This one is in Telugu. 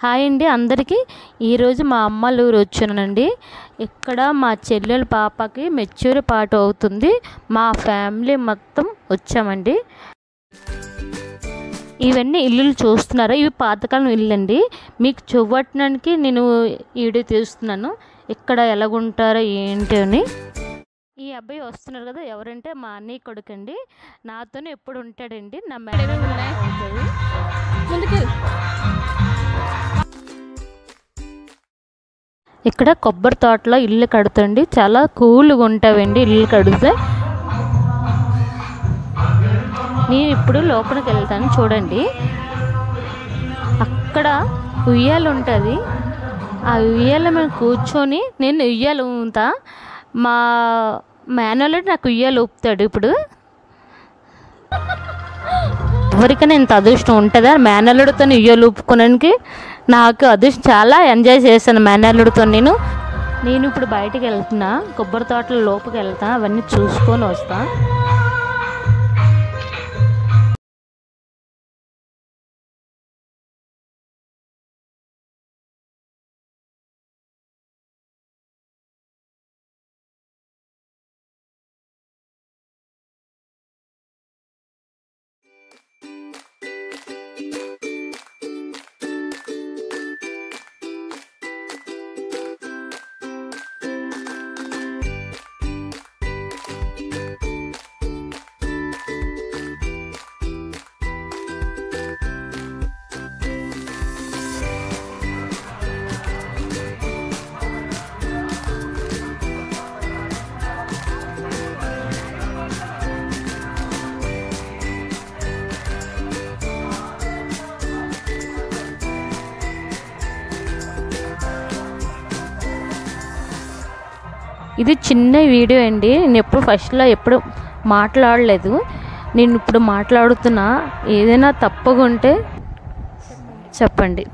హాయ్ అండి అందరికీ. ఈరోజు మా అమ్మల ఊరు వచ్చానండి. ఇక్కడ మా చెల్లెల పాపకి మెచ్యూర్ పార్టీ అవుతుంది. మా ఫ్యామిలీ మొత్తం వచ్చామండి. ఇవన్నీ ఇల్లులు చూస్తున్నారా, ఇవి పాతకాలం ఇల్లు అండి. మీకు చూపట్టడానికి నేను వీడియో తీస్తున్నాను, ఇక్కడ ఎలాగుంటారో ఏంటి అని. ఈ అబ్బాయి వస్తున్నారు కదా, ఎవరంటే మా అన్నయ్య కొడుకు అండి. నాతోనే ఎప్పుడు ఉంటాడండి. నా ఇక్కడ కొబ్బరి తోటలో ఇల్లు కడుతుంది. చాలా కూల్గా ఉంటావండి ఇల్లు కడితే. నేను ఇప్పుడు లోపలికి వెళ్తాను, చూడండి. అక్కడ ఉయ్యాలు ఉంటుంది. ఆ ఉయ్యాల మీద కూర్చొని నేను ఉయ్యాలు ఊపుతా. మా మేనల్లుడు నాకు ఉయ్యాలు ఊపుతాడు. ఇప్పుడు ఎవరికైనా ఇంత అదృష్టం ఉంటుందా మేనల్లుడితో ఉయ్యాలు ఊపుకోవడానికి? నాకు అదృష్టం, చాలా ఎంజాయ్ చేశాను మేనల్లుడితో. నేను ఇప్పుడు బయటికి వెళ్తున్నా, కొబ్బరి తోటల లోపలికి వెళ్తా, అవన్నీ చూసుకొని వస్తా. ఇది చిన్న వీడియో అండి. నేను ఎప్పుడు ఫస్ట్లో ఎప్పుడు మాట్లాడలేదు. నేను ఇప్పుడు మాట్లాడుతున్నా. ఏదైనా తప్పుగా ఉంటే చెప్పండి.